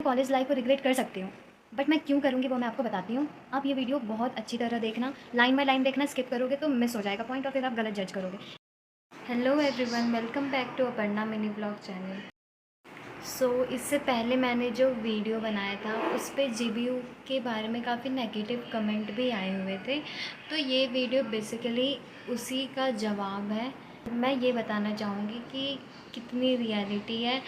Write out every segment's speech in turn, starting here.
College life को regret कर सकती हूँ, बट मैं क्यों करूँगी वो मैं आपको बताती हूँ। आप ये वीडियो बहुत अच्छी तरह देखना, लाइन बाय लाइन देखना, स्किप करोगे तो मिस हो जाएगा पॉइंट और फिर आप गलत जज करोगे। Hello everyone, welcome back to Aparna mini blog channel. इससे पहले मैंने जो वीडियो बनाया था उस पर जीबीयू के बारे में काफ़ी नेगेटिव कमेंट भी आए हुए थे, तो ये वीडियो बेसिकली उसी का जवाब है। मैं ये बताना चाहूँगी कि कितनी रियलिटी है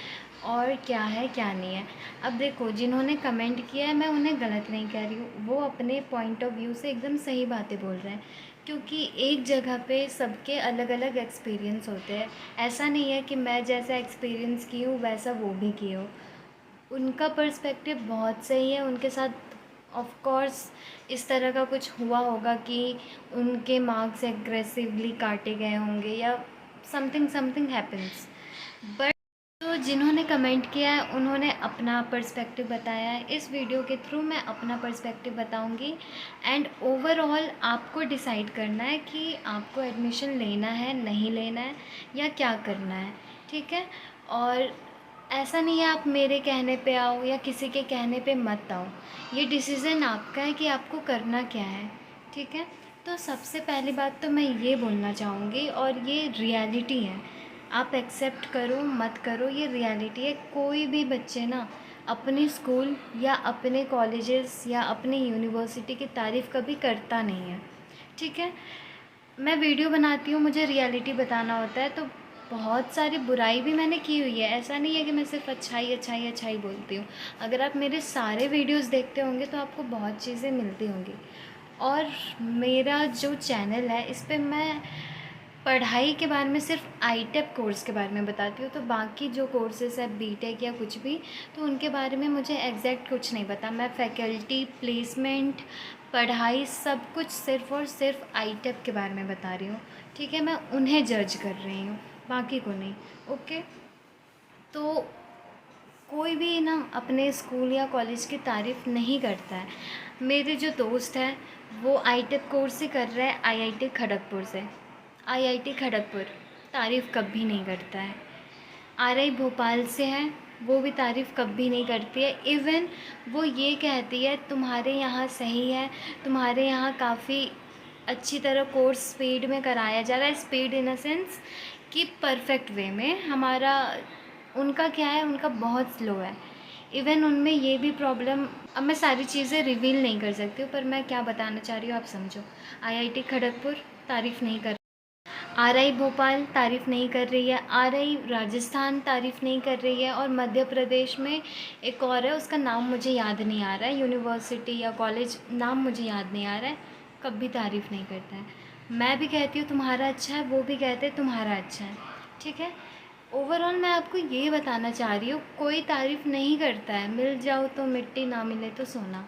और क्या है क्या नहीं है। अब देखो, जिन्होंने कमेंट किया है मैं उन्हें गलत नहीं कह रही हूँ, वो अपने पॉइंट ऑफ व्यू से एकदम सही बातें बोल रहे हैं, क्योंकि एक जगह पे सबके अलग अलग एक्सपीरियंस होते हैं। ऐसा नहीं है कि मैं जैसा एक्सपीरियंस की हूँ वैसा वो भी की हो। उनका पर्सपेक्टिव बहुत सही है, उनके साथ ऑफ कोर्स इस तरह का कुछ हुआ होगा कि उनके मार्क्स एग्रेसिवली काटे गए होंगे या समथिंग समथिंग हैपन्स, बट तो जिन्होंने कमेंट किया है उन्होंने अपना पर्सपेक्टिव बताया है। इस वीडियो के थ्रू मैं अपना पर्सपेक्टिव बताऊंगी एंड ओवरऑल आपको डिसाइड करना है कि आपको एडमिशन लेना है, नहीं लेना है या क्या करना है, ठीक है। और ऐसा नहीं है आप मेरे कहने पे आओ या किसी के कहने पे मत आओ, ये डिसीज़न आपका है कि आपको करना क्या है, ठीक है। तो सबसे पहली बात तो मैं ये बोलना चाहूँगी, और ये रियलिटी है, आप एक्सेप्ट करो मत करो, ये रियलिटी है। कोई भी बच्चे ना अपने स्कूल या अपने कॉलेजेस या अपनी यूनिवर्सिटी की तारीफ़ कभी करता नहीं है, ठीक है। मैं वीडियो बनाती हूँ, मुझे रियलिटी बताना होता है, तो बहुत सारी बुराई भी मैंने की हुई है। ऐसा नहीं है कि मैं सिर्फ अच्छाई अच्छाई अच्छाई बोलती हूँ। अगर आप मेरे सारे वीडियोस देखते होंगे तो आपको बहुत चीज़ें मिलती होंगी। और मेरा जो चैनल है इस पे मैं पढ़ाई के बारे में सिर्फ आईटेप कोर्स के बारे में बताती हूँ, तो बाकी जो कोर्सेज़ है बीटेक या कुछ भी, तो उनके बारे में मुझे एग्जैक्ट कुछ नहीं पता। मैं फैकल्टी प्लेसमेंट, पढ़ाई, सब कुछ सिर्फ़ और सिर्फ आईटेप के बारे में बता रही हूँ, ठीक है। मैं उन्हें जज कर रही हूँ, बाकी को नहीं, ओके। तो कोई भी ना अपने स्कूल या कॉलेज की तारीफ़ नहीं करता है। मेरे जो दोस्त हैं वो आईटेक कोर्स से कर रहे हैं, आईआईटी खड़गपुर से। आईआईटी खड़गपुर तारीफ़ कभी नहीं करता है। आरआई भोपाल से है, वो भी तारीफ़ कभी नहीं करती है। इवन वो ये कहती है तुम्हारे यहाँ सही है, तुम्हारे यहाँ काफ़ी अच्छी तरह कोर्स स्पीड में कराया जा रहा है। स्पीड इन अ सेंस कि परफेक्ट वे में। हमारा उनका क्या है, उनका बहुत स्लो है। इवन उनमें ये भी प्रॉब्लम, अब मैं सारी चीज़ें रिवील नहीं कर सकती हूँ, पर मैं क्या बताना चाह रही हूँ आप समझो। आईआईटी खड़गपुर तारीफ़ नहीं कर, आरआई भोपाल तारीफ़ नहीं कर रही है, आरआई राजस्थान तारीफ़ नहीं कर रही है, और मध्य प्रदेश में एक और है, उसका नाम मुझे याद नहीं आ रहा है, यूनिवर्सिटी या कॉलेज नाम मुझे याद नहीं आ रहा है, कभी तारीफ़ नहीं करता है। मैं भी कहती हूँ तुम्हारा अच्छा है, वो भी कहते हैं तुम्हारा अच्छा है, ठीक है। ओवरऑल मैं आपको ये बताना चाह रही हूँ, कोई तारीफ़ नहीं करता है। मिल जाओ तो मिट्टी, ना मिले तो सोना।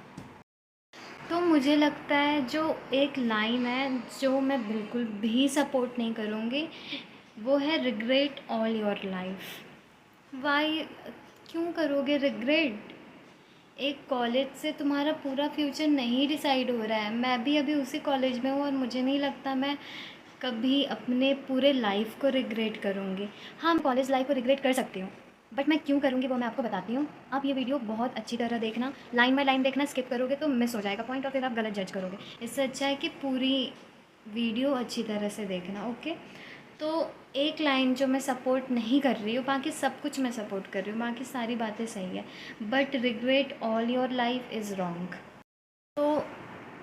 तो मुझे लगता है जो एक लाइन है जो मैं बिल्कुल भी सपोर्ट नहीं करूँगी, वो है regret all your life. Why, क्यों करोगे रिग्रेट? एक कॉलेज से तुम्हारा पूरा फ्यूचर नहीं डिसाइड हो रहा है। मैं भी अभी उसी कॉलेज में हूँ और मुझे नहीं लगता मैं कभी अपने पूरे लाइफ को रिग्रेट करूँगी। हाँ, मैं कॉलेज लाइफ को रिग्रेट कर सकती हूँ, बट मैं क्यों करूँगी वो मैं आपको बताती हूँ। आप ये वीडियो बहुत अच्छी तरह देखना, लाइन बाय लाइन देखना, स्किप करोगे तो मिस हो जाएगा पॉइंट और फिर आप गलत जज करोगे। इससे अच्छा है कि पूरी वीडियो अच्छी तरह से देखना, ओके। तो एक लाइन जो मैं सपोर्ट नहीं कर रही हूँ, बाकी सब कुछ मैं सपोर्ट कर रही हूँ, बाकी सारी बातें सही है, but regret all your life is wrong. तो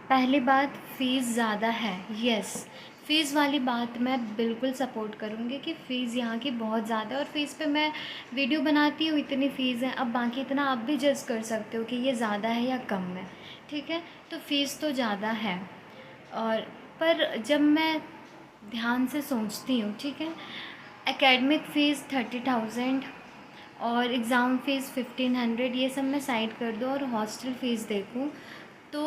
पहली बात, फ़ीस ज़्यादा है, यस। फ़ीस वाली बात मैं बिल्कुल सपोर्ट करूँगी कि फ़ीस यहाँ की बहुत ज़्यादा है, और फ़ीस पे मैं वीडियो बनाती हूँ, इतनी फ़ीस है। अब बाकी इतना आप भी जज कर सकते हो कि ये ज़्यादा है या कम है, ठीक है। तो फ़ीस तो ज़्यादा है, और पर जब मैं ध्यान से सोचती हूँ, ठीक है, एकेडमिक फ़ीस 30,000 और एग्ज़ाम फ़ीस 1500, ये सब मैं साइड कर दूँ और हॉस्टल फ़ीस देखूँ तो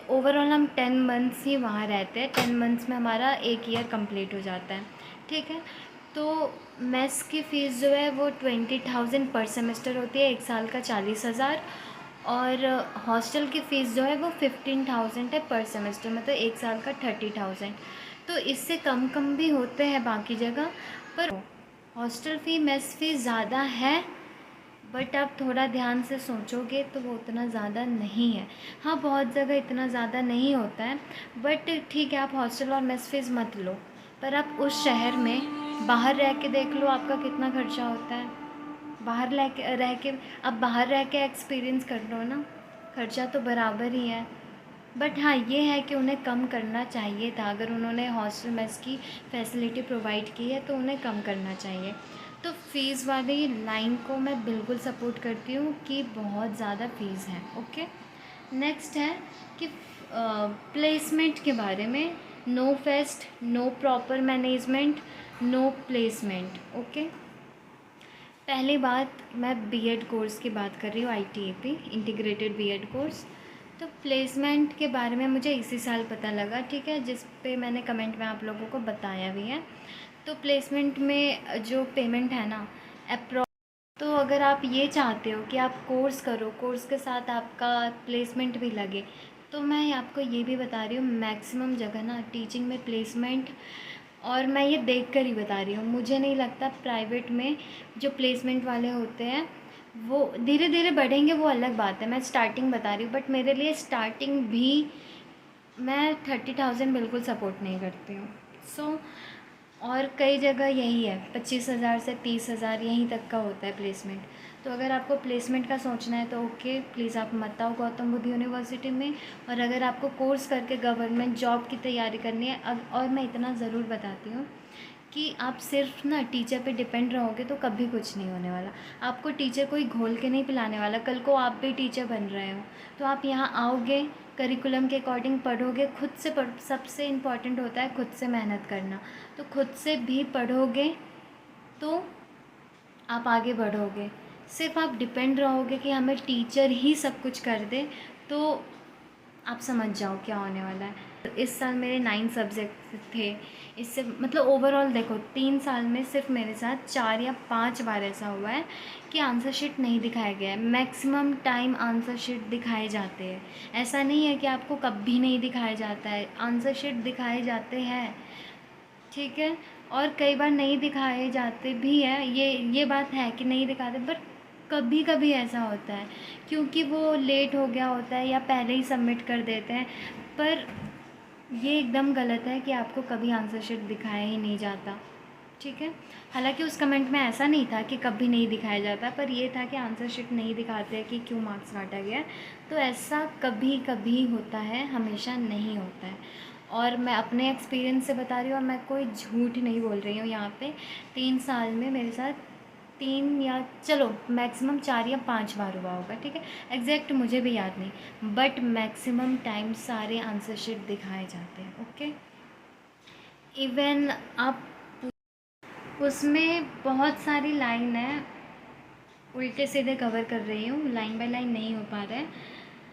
ओवरऑल हम 10 मंथ्स ही वहाँ रहते हैं। 10 मंथ्स में हमारा 1 ईयर कंप्लीट हो जाता है, ठीक है। तो मेस की फ़ीस जो है वो 20,000 पर सेमेस्टर होती है, 1 साल का 40,000, और हॉस्टल की फ़ीस जो है वो 15,000 है पर सेमेस्टर, मतलब 1 साल का 30,000। तो इससे कम कम भी होते हैं बाकी जगह, पर हॉस्टल फ़ी, मेस फ़ी ज़्यादा है, बट आप थोड़ा ध्यान से सोचोगे तो वो उतना ज़्यादा नहीं है। हाँ, बहुत जगह इतना ज़्यादा नहीं होता है, बट ठीक है, आप हॉस्टल और मेस फीस मत लो, पर आप उस शहर में बाहर रह के देख लो आपका कितना खर्चा होता है। बाहर रह के अब बाहर रह के एक्सपीरियंस कर लो ना, खर्चा तो बराबर ही है। बट हाँ, ये है कि उन्हें कम करना चाहिए था। अगर उन्होंने हॉस्टल मेस की फैसिलिटी प्रोवाइड की है तो उन्हें कम करना चाहिए। तो फ़ीस वाली लाइन को मैं बिल्कुल सपोर्ट करती हूँ कि बहुत ज़्यादा फ़ीस है। ओके, नेक्स्ट है कि प्लेसमेंट के बारे में, no fest, no proper management, no placement. Okay, पहली बात मैं बीएड कोर्स की बात कर रही हूँ, आईटीएपी इंटीग्रेटेड बीएड कोर्स। तो प्लेसमेंट के बारे में मुझे इसी साल पता लगा, ठीक है, जिस पे मैंने कमेंट में आप लोगों को बताया भी है। तो प्लेसमेंट में जो पेमेंट है ना, तो अगर आप ये चाहते हो कि आप कोर्स करो, कोर्स के साथ आपका प्लेसमेंट भी लगे, तो मैं आपको ये भी बता रही हूँ, मैक्सिमम जगह ना टीचिंग में प्लेसमेंट, और मैं ये देख कर ही बता रही हूँ, मुझे नहीं लगता प्राइवेट में जो प्लेसमेंट वाले होते हैं वो धीरे धीरे बढ़ेंगे, वो अलग बात है, मैं स्टार्टिंग बता रही हूँ। बट मेरे लिए स्टार्टिंग भी मैं 30,000 बिल्कुल सपोर्ट नहीं करती हूँ। सो और कई जगह यही है, 25,000 से 30,000 यहीं तक का होता है प्लेसमेंट। तो अगर आपको प्लेसमेंट का सोचना है तो ओके, प्लीज़ आप मत आओ गौतम बुद्ध यूनिवर्सिटी में। और अगर आपको कोर्स करके गवर्नमेंट जॉब की तैयारी करनी है, और मैं इतना ज़रूर बताती हूँ कि आप सिर्फ ना टीचर पे डिपेंड रहोगे तो कभी कुछ नहीं होने वाला। आपको टीचर कोई घोल के नहीं पिलाने वाला, कल को आप भी टीचर बन रहे हो तो आप यहाँ आओगे, करिकुलम के अकॉर्डिंग पढ़ोगे, खुद से सबसे इम्पॉर्टेंट होता है खुद से मेहनत करना। तो खुद से भी पढ़ोगे तो आप आगे बढ़ोगे। सिर्फ आप डिपेंड रहोगे कि हमें टीचर ही सब कुछ कर दे, तो आप समझ जाओ क्या होने वाला है। इस साल मेरे 9 सब्जेक्ट थे, इससे मतलब ओवरऑल देखो 3 साल में सिर्फ मेरे साथ 4 या 5 बार ऐसा हुआ है कि आंसर शीट नहीं दिखाया गया है। मैक्सिमम टाइम आंसर शीट दिखाए जाते हैं, ऐसा नहीं है कि आपको कभी नहीं दिखाया जाता है, आंसर शीट दिखाए जाते हैं, ठीक है। और कई बार नहीं दिखाए जाते भी हैं, ये बात है कि नहीं दिखाते, बट कभी कभी ऐसा होता है क्योंकि वो लेट हो गया होता है या पहले ही सबमिट कर देते हैं। पर ये एकदम गलत है कि आपको कभी आंसर शीट दिखाया ही नहीं जाता, ठीक है। हालांकि उस कमेंट में ऐसा नहीं था कि कभी नहीं दिखाया जाता, पर ये था कि आंसर शीट नहीं दिखाते कि क्यों मार्क्स काटा गया। तो ऐसा कभी कभी होता है, हमेशा नहीं होता है। और मैं अपने एक्सपीरियंस से बता रही हूँ और मैं कोई झूठ नहीं बोल रही हूँ यहाँ पे। 3 साल में मेरे साथ 3 या चलो मैक्सिमम 4 या 5 बार हुआ होगा, ठीक है, एग्जैक्ट मुझे भी याद नहीं, बट मैक्सिमम टाइम सारे आंसर शीट दिखाए जाते हैं। ओके, इवन आप उसमें बहुत सारी लाइन है, उल्टे सीधे कवर कर रही हूँ, लाइन बाय लाइन नहीं हो पा रहा है,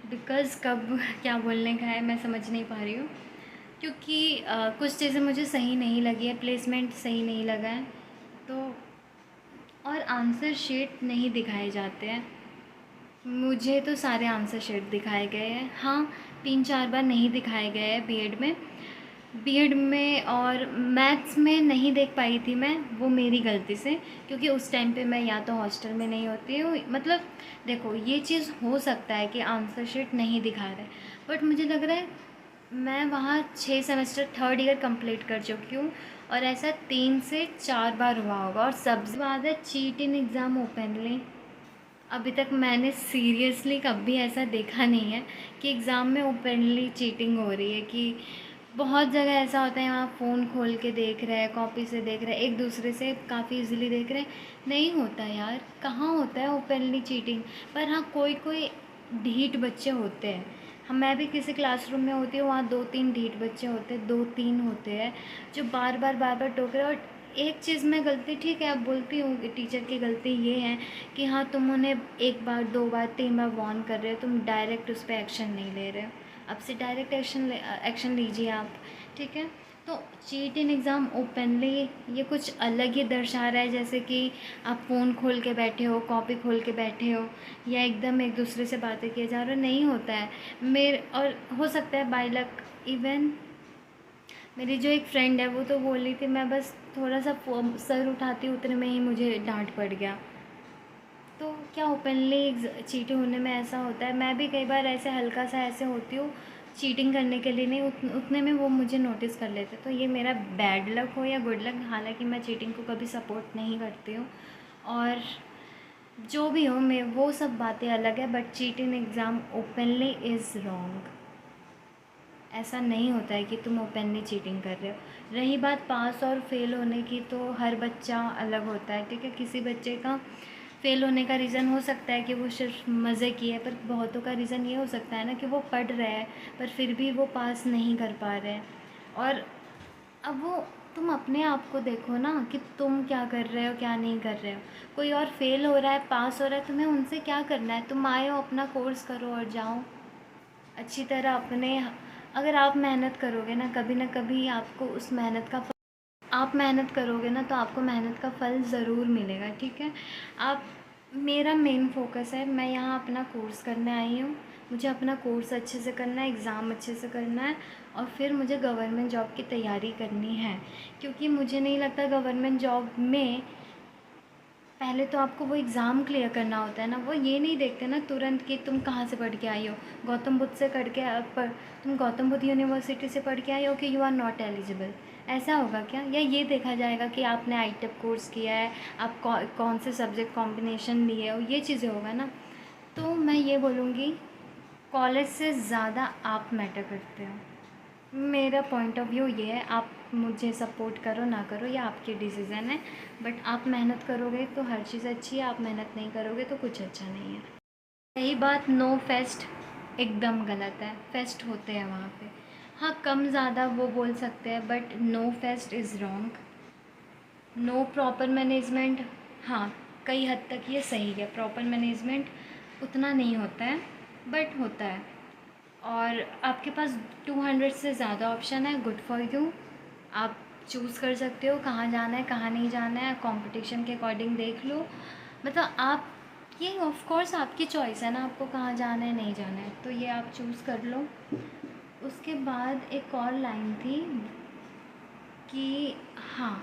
बिकॉज़ कब क्या बोलने का है मैं समझ नहीं पा रही हूँ, क्योंकि कुछ चीज़ें मुझे सही नहीं लगी है, प्लेसमेंट सही नहीं लगा है, तो और आंसर शीट नहीं दिखाए जाते हैं। मुझे तो सारे आंसर शीट दिखाए गए हैं, हाँ 3-4 बार नहीं दिखाए गए हैं बीएड में और मैथ्स में नहीं देख पाई थी मैं, वो मेरी गलती से, क्योंकि उस टाइम पे मैं या तो हॉस्टल में नहीं होती हूँ, मतलब देखो ये चीज़ हो सकता है कि आंसर शीट नहीं दिखा रहे, बट मुझे लग रहा है मैं वहाँ 6 सेमेस्टर 3rd ईयर कंप्लीट कर चुकी हूँ और ऐसा 3 से 4 बार हुआ होगा। और सबसे बाद है चीट इन एग्ज़ाम ओपनली। अभी तक मैंने सीरियसली कभी ऐसा देखा नहीं है कि एग्ज़ाम में ओपनली चीटिंग हो रही है, कि बहुत जगह ऐसा होता है यहाँ फ़ोन खोल के देख रहे हैं, कॉपी से देख रहे हैं, एक दूसरे से काफ़ी इजीली देख रहे हैं, नहीं होता यार, कहाँ होता है ओपनली चीटिंग। पर हाँ कोई कोई ढीठ बच्चे होते हैं, हम मैं भी किसी क्लासरूम में होती हूँ, वहाँ 2-3 ढीठ बच्चे होते हैं, 2-3 होते हैं जो बार बार टोक रहे हैं। और एक चीज़ में गलती ठीक है, अब बोलती हूँ कि टीचर की गलती ये है कि हाँ तुम उन्हें 1 बार 2 बार 3 बार वार्न कर रहे हो, तुम डायरेक्ट उस पर एक्शन नहीं ले रहे हो, अब से डायरेक्ट एक्शन लीजिए आप, ठीक है। तो चीट इन एग्ज़ाम ओपनली ये कुछ अलग ही दर्शा रहा है, जैसे कि आप फ़ोन खोल के बैठे हो, कॉपी खोल के बैठे हो, या एकदम एक दूसरे से बातें किए जा रहे हो, नहीं होता है मेरे। और हो सकता है बाय लक, इवन मेरी जो एक फ्रेंड है वो तो बोल रही थी मैं बस थोड़ा सा सर उठाती उतने में ही मुझे डांट पड़ गया। तो क्या ओपनली चीटिंग होने में ऐसा होता है? मैं भी कई बार ऐसे हल्का सा ऐसे होती हूँ, चीटिंग करने के लिए नहीं, उतने में वो मुझे नोटिस कर लेते। तो ये मेरा बैड लक हो या गुड लक, हालांकि मैं चीटिंग को कभी सपोर्ट नहीं करती हूँ। और जो भी हो, मैं वो सब बातें अलग है, but cheating exam openly is wrong. ऐसा नहीं होता है कि तुम ओपनली चीटिंग कर रहे हो। रही बात पास और फेल होने की, तो हर बच्चा अलग होता है, ठीक है। किसी बच्चे का फेल होने का रीज़न हो सकता है कि वो सिर्फ मज़े की है, पर बहुतों का रीज़न ये हो सकता है ना कि वो पढ़ रहे हैं पर फिर भी वो पास नहीं कर पा रहे हैं। और अब वो तुम अपने आप को देखो ना कि तुम क्या कर रहे हो, क्या नहीं कर रहे हो। कोई और फेल हो रहा है, पास हो रहा है, तुम्हें उनसे क्या करना है? तुम आए हो, अपना कोर्स करो और जाओ अच्छी तरह अपने। अगर आप मेहनत करोगे ना कभी आपको उस मेहनत का आप मेहनत करोगे ना तो आपको मेहनत का फल ज़रूर मिलेगा, ठीक है। आप मेरा मेन फोकस है, मैं यहाँ अपना कोर्स करने आई हूँ। मुझे अपना कोर्स अच्छे से करना है, एग्ज़ाम अच्छे से करना है, और फिर मुझे गवर्नमेंट जॉब की तैयारी करनी है। क्योंकि मुझे नहीं लगता गवर्नमेंट जॉब में पहले तो आपको वो एग्ज़ाम क्लियर करना होता है ना। वो ये नहीं देखते ना तुरंत कि तुम कहाँ से पढ़ के आई हो। गौतम बुद्ध से तुम गौतम बुद्ध यूनिवर्सिटी से पढ़ के आई हो कि यू आर नॉट एलिजिबल, ऐसा होगा क्या? या ये देखा जाएगा कि आपने आईटेप कोर्स किया है, आप कौन से सब्जेक्ट कॉम्बिनेशन लिए हो, ये चीज़ें होगा ना। तो मैं ये बोलूँगी, कॉलेज से ज़्यादा आप मैटर करते हो। मेरा पॉइंट ऑफ व्यू ये है, आप मुझे सपोर्ट करो ना करो ये आपकी डिसीज़न है, बट आप मेहनत करोगे तो हर चीज़ अच्छी है, आप मेहनत नहीं करोगे तो कुछ अच्छा नहीं है। रही बात नो फेस्ट, एकदम गलत है। फेस्ट होते हैं वहाँ पे, हाँ कम ज़्यादा वो बोल सकते हैं, but no fest is wrong. No proper management, हाँ कई हद तक ये सही है। प्रॉपर मैनेजमेंट उतना नहीं होता है, बट होता है। और आपके पास 200 से ज़्यादा ऑप्शन है, गुड फॉर यू। आप चूज़ कर सकते हो कहाँ जाना है, कहाँ नहीं जाना है, कंपटीशन के अकॉर्डिंग देख लो। मतलब आप, ये ऑफ कोर्स आपकी चॉइस है ना, आपको कहाँ जाना है नहीं जाना है, तो ये आप चूज़ कर लो। उसके बाद एक और लाइन थी कि हाँ,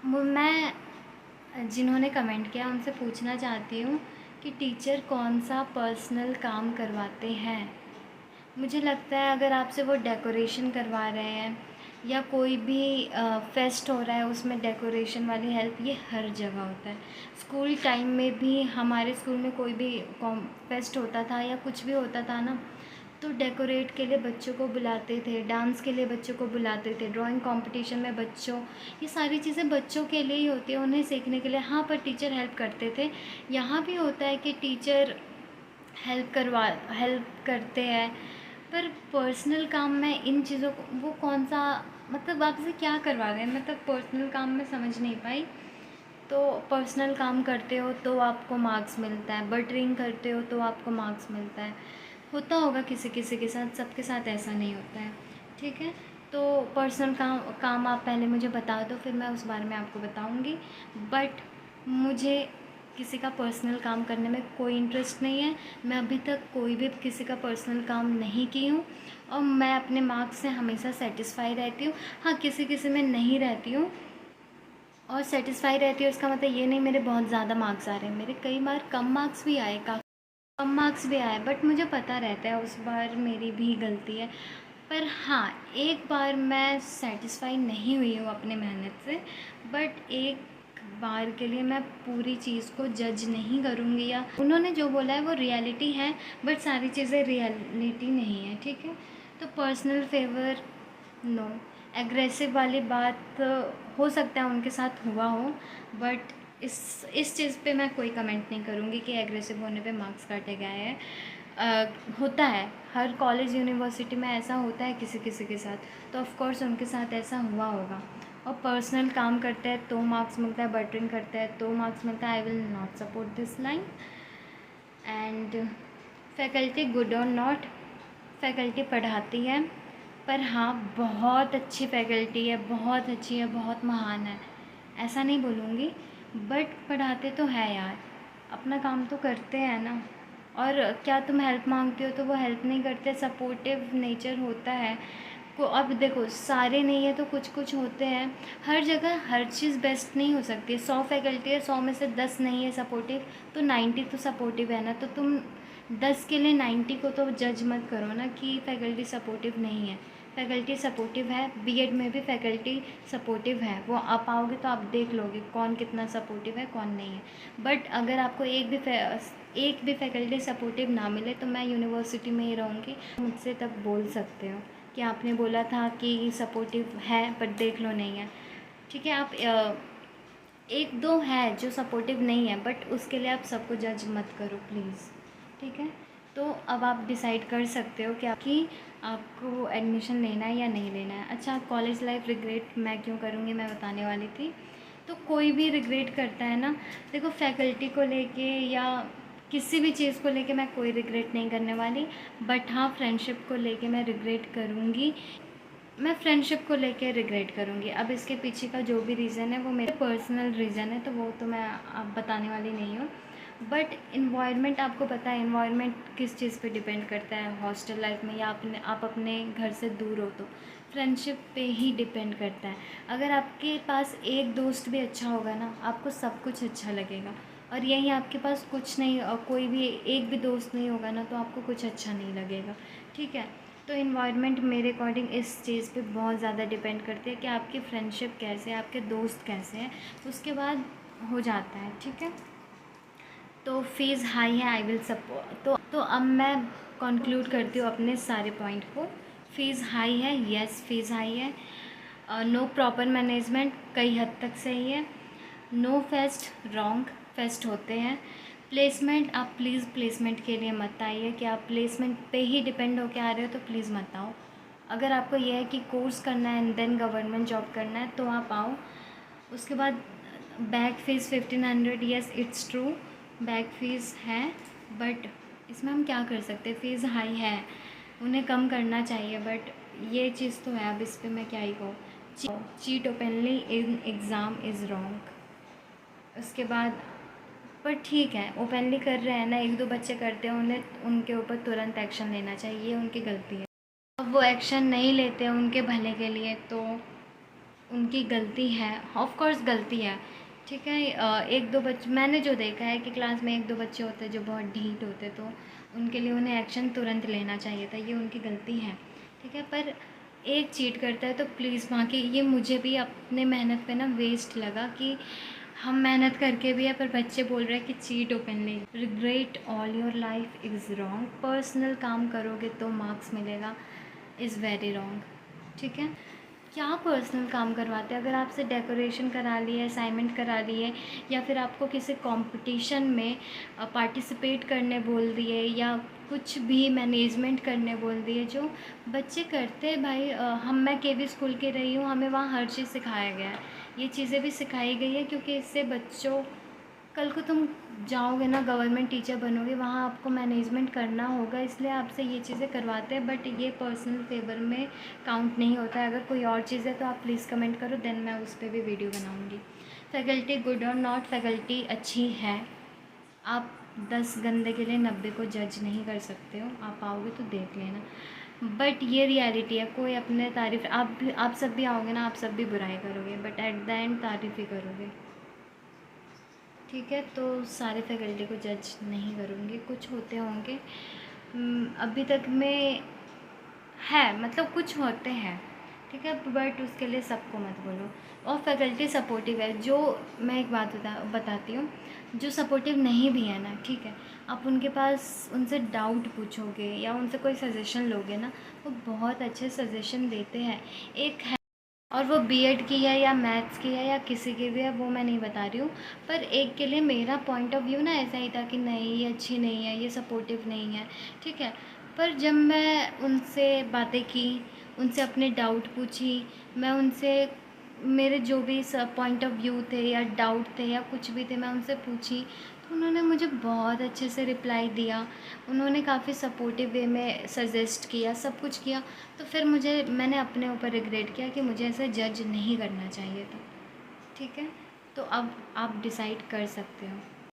मैं जिन्होंने कमेंट किया उनसे पूछना चाहती हूँ कि टीचर कौन सा पर्सनल काम करवाते हैं। मुझे लगता है अगर आपसे वो डेकोरेशन करवा रहे हैं या कोई भी फेस्ट हो रहा है उसमें डेकोरेशन वाली हेल्प, ये हर जगह होता है। स्कूल टाइम में भी हमारे स्कूल में कोई भी फेस्ट होता था या कुछ भी होता था ना, तो डेकोरेट के लिए बच्चों को बुलाते थे, डांस के लिए बच्चों को बुलाते थे, ड्राइंग कंपटीशन में बच्चों, ये सारी चीज़ें बच्चों के लिए ही होती है, उन्हें सीखने के लिए। हाँ, पर टीचर हेल्प करते थे। यहाँ भी होता है कि टीचर हेल्प करते हैं, पर पर्सनल काम में इन चीज़ों को वो कौन सा, मतलब आपसे क्या करवा रहे हैं, मतलब पर्सनल काम में समझ नहीं पाई। तो पर्सनल काम करते हो तो आपको मार्क्स मिलता है, बटरिंग करते हो तो आपको मार्क्स मिलता है। होता होगा किसी किसी के साथ, सबके साथ ऐसा नहीं होता है, ठीक है। तो पर्सनल काम आप पहले मुझे बता दो, फिर मैं उस बारे में आपको बताऊंगी। बट मुझे किसी का पर्सनल काम करने में कोई इंटरेस्ट नहीं है। मैं अभी तक कोई भी किसी का पर्सनल काम नहीं की हूँ, और मैं अपने मार्क्स से हमेशा सेटिस्फाई रहती हूँ। हाँ, किसी किसी में नहीं रहती हूँ, और सेटिस्फाई रहती है उसका मतलब ये नहीं मेरे बहुत ज़्यादा मार्क्स आ रहे हैं। मेरे कई बार कम मार्क्स भी आए, काफ़ी कम मार्क्स भी आए, बट मुझे पता रहता है उस बार मेरी भी गलती है। पर हाँ, एक बार मैं सेटिस्फाई नहीं हुई हूँ अपने मेहनत से, बट एक बार के लिए मैं पूरी चीज़ को जज नहीं करूँगी, या उन्होंने जो बोला है वो रियलिटी है, बट सारी चीज़ें रियलिटी नहीं है, ठीक है। तो पर्सनल फेवर नो। एग्रेसिव वाली बात हो सकता है उनके साथ हुआ हो, बट इस चीज़ पे मैं कोई कमेंट नहीं करूँगी कि एग्रेसिव होने पे मार्क्स काटे गए हैं। होता है, हर कॉलेज यूनिवर्सिटी में ऐसा होता है किसी किसी के साथ, तो ऑफ कोर्स उनके साथ ऐसा हुआ होगा। और पर्सनल काम करते हैं तो मार्क्स मिलता है, बटरिंग करते हैं तो मार्क्स मिलता है। I will not support this line. And faculty good और नॉट, फैकल्टी पढ़ाती है, पर हाँ बहुत अच्छी फैकल्टी है, बहुत अच्छी है, बहुत महान है, ऐसा नहीं बोलूँगी, बट पढ़ाते तो है यार, अपना काम तो करते हैं ना। और क्या तुम हेल्प मांगते हो तो वो हेल्प नहीं करते, सपोर्टिव नेचर होता है, को अब देखो, सारे नहीं है तो कुछ कुछ होते हैं। हर जगह हर चीज़ बेस्ट नहीं हो सकती। 100 फैकल्टी है, 100 में से 10 नहीं है सपोर्टिव, तो 90 तो सपोर्टिव है ना। तो तुम 10 के लिए 90 को तो जज मत करो ना कि फैकल्टी सपोर्टिव नहीं है। फैकल्टी सपोर्टिव है, बीएड में भी फैकल्टी सपोर्टिव है। वो आप आओगे तो आप देख लोगे कौन कितना सपोर्टिव है, कौन नहीं है। बट अगर आपको एक भी फैकल्टी सपोर्टिव ना मिले तो मैं यूनिवर्सिटी में ही रहूँगी। मुझसे तब बोल सकते हो कि आपने बोला था कि सपोर्टिव है बट देख लो नहीं है। ठीक है, आप एक दो है जो सपोर्टिव नहीं है, बट उसके लिए आप सबको जज मत करो प्लीज़। ठीक है, तो अब आप डिसाइड कर सकते हो कि आपको एडमिशन लेना है या नहीं लेना है। अच्छा, कॉलेज लाइफ रिग्रेट मैं क्यों करूँगी, मैं बताने वाली थी। तो कोई भी रिग्रेट करता है ना, देखो फैकल्टी को लेके या किसी भी चीज़ को लेके मैं कोई रिग्रेट नहीं करने वाली। बट हाँ, फ्रेंडशिप को लेके मैं रिग्रेट करूँगी। मैं फ्रेंडशिप को लेके रिग्रेट करूँगी। अब इसके पीछे का जो भी रीज़न है वो मेरा पर्सनल रीज़न है, तो वो तो मैं आप बताने वाली नहीं हूँ। बट इन्वायरमेंट, आपको पता है इन्वायरमेंट किस चीज़ पे डिपेंड करता है हॉस्टल लाइफ में, या आप अपने घर से दूर हो तो फ्रेंडशिप पे ही डिपेंड करता है। अगर आपके पास एक दोस्त भी अच्छा होगा ना, आपको सब कुछ अच्छा लगेगा। और यहीं आपके पास कुछ नहीं और कोई भी एक भी दोस्त नहीं होगा ना, तो आपको कुछ अच्छा नहीं लगेगा। ठीक है, तो इन्वायरमेंट मेरे अकॉर्डिंग इस चीज़ पे बहुत ज़्यादा डिपेंड करती है कि आपकी फ्रेंडशिप कैसे है, आपके दोस्त कैसे हैं, उसके बाद हो जाता है। ठीक है, तो फ़ीस हाई है, आई विल सपोर्ट। तो अब मैं कंक्लूड करती हूँ अपने सारे पॉइंट को। फ़ीस हाई है, येस फ़ीस हाई है। नो प्रॉपर मैनेजमेंट, कई हद तक सही है। नो फेस्ट, रॉन्ग, फेस्ट होते हैं। प्लेसमेंट, आप प्लीज़ प्लेसमेंट के लिए मत आइए कि आप प्लेसमेंट पे ही डिपेंड होके आ रहे हो, तो प्लीज़ मत आओ। अगर आपको यह है कि कोर्स करना है एंड देन गवर्नमेंट जॉब करना है तो आप आओ। उसके बाद back fees 1500, yes it's true, back fees है। बट इसमें हम क्या कर सकते हैं, फ़ीस हाई है, उन्हें कम करना चाहिए। बट ये चीज़ तो है, अब इस पर मैं क्या ही कहूँ। Cheat openly in exam is wrong. उसके बाद पर ठीक है, ओपनली कर रहे हैं ना, एक दो बच्चे करते हैं, उन्हें उनके ऊपर तुरंत एक्शन लेना चाहिए, ये उनकी गलती है। अब वो एक्शन नहीं लेते हैं उनके भले के लिए, तो उनकी गलती है, ऑफ कोर्स गलती है। ठीक है, एक दो बच्चे मैंने जो देखा है कि क्लास में एक दो बच्चे होते हैं जो बहुत ढीठ होते, तो उनके लिए उन्हें एक्शन तुरंत लेना चाहिए था, ये उनकी गलती है। ठीक है, पर एक चीट करता है तो प्लीज़ वहाँ की, ये मुझे भी अपने मेहनत पे ना वेस्ट लगा कि हम मेहनत करके भी है पर बच्चे बोल रहे हैं कि cheat openly. Regret all your life is wrong. Personal काम करोगे तो मार्क्स मिलेगा, इज़ वेरी रॉन्ग। ठीक है, क्या पर्सनल काम करवाते हैं? अगर आपसे डेकोरेशन करा ली है, असाइनमेंट करा ली है, या फिर आपको किसी कंपटीशन में पार्टिसिपेट करने बोल दिए, या कुछ भी मैनेजमेंट करने बोल दिए, जो बच्चे करते हैं भाई। मैं केवी स्कूल की रही हूँ, हमें वहाँ हर चीज़ सिखाया गया है, ये चीज़ें भी सिखाई गई है, क्योंकि इससे बच्चों, कल को तुम जाओगे ना, गवर्नमेंट टीचर बनोगे, वहाँ आपको मैनेजमेंट करना होगा, इसलिए आपसे ये चीज़ें करवाते हैं। बट ये पर्सनल फेवर में काउंट नहीं होता है। अगर कोई और चीज़ है तो आप प्लीज़ कमेंट करो, देन मैं उस पर भी वीडियो बनाऊँगी। फैकल्टी गुड और नॉट, फैकल्टी अच्छी है। आप 10 गंदे के लिए 90 को जज नहीं कर सकते हो, आप आओगे तो देख लेना। बट ये रियलिटी है, कोई अपने तारीफ़, आप सब भी आओगे ना, आप सब भी बुराई करोगे, बट एट द एंड तारीफ़ ही करोगे। ठीक है, तो सारे फैकल्टी को जज नहीं करूँगी, कुछ होते होंगे अभी तक में है, मतलब कुछ होते हैं। ठीक है, बट उसके लिए सबको मत बोलो। और फैकल्टी सपोर्टिव है, जो मैं एक बात बताती हूँ, जो सपोर्टिव नहीं भी है ना, ठीक है, आप उनके पास उनसे डाउट पूछोगे या उनसे कोई सजेशन लोगे ना, वो बहुत अच्छे सजेशन देते हैं। एक है, और वो बीएड की है या मैथ्स की है या किसी की भी है, वो मैं नहीं बता रही हूँ। पर एक के लिए मेरा पॉइंट ऑफ व्यू ना ऐसा ही था कि नहीं, ये अच्छी नहीं है, ये सपोर्टिव नहीं है। ठीक है, पर जब मैं उनसे बातें की, उनसे अपने डाउट पूछी, मैं उनसे मेरे जो भी पॉइंट ऑफ व्यू थे या डाउट थे या कुछ भी थे, मैं उनसे पूछी, तो उन्होंने मुझे बहुत अच्छे से रिप्लाई दिया। उन्होंने काफ़ी सपोर्टिव वे में सजेस्ट किया, सब कुछ किया। तो फिर मैंने अपने ऊपर रिग्रेट किया कि मुझे ऐसे जज नहीं करना चाहिए था। ठीक है, तो अब आप डिसाइड कर सकते हो।